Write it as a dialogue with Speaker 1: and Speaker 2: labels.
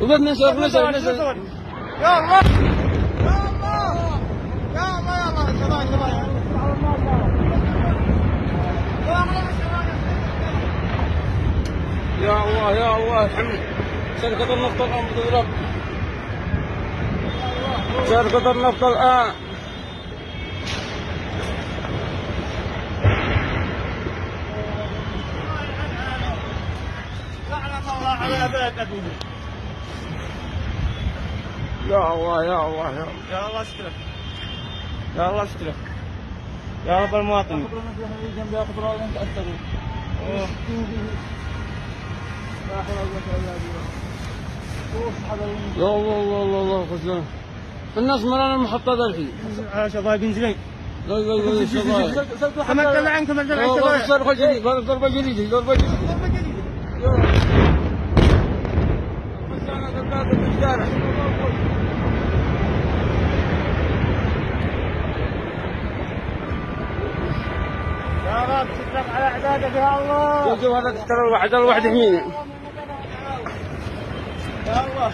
Speaker 1: وبس نصور.
Speaker 2: يا الله يا الله يا الله يا الله شباب
Speaker 1: يا الله يا الله الحمد. شركة النفط الآن بتضرب. شركة النفط الآن.
Speaker 2: لعنة الله على بلد أبوه.
Speaker 1: يا الله يا الله يا الله.
Speaker 2: يا الله اشكرك يا الله اشكرك يا رب المواطن.
Speaker 1: يا الله الله الله الله خزان. الناس مران المحطة ذا الحين.
Speaker 2: شباب بنزلين.
Speaker 1: لا شباب.
Speaker 2: تمثل عنك تمثل عن شباب.
Speaker 1: ضربة جديدة ضربة جديدة ضربة جديدة.
Speaker 2: يا رب سترك على عبادك يا الله.
Speaker 1: شوف هذا ترى الواحد يحميني.
Speaker 2: يا الله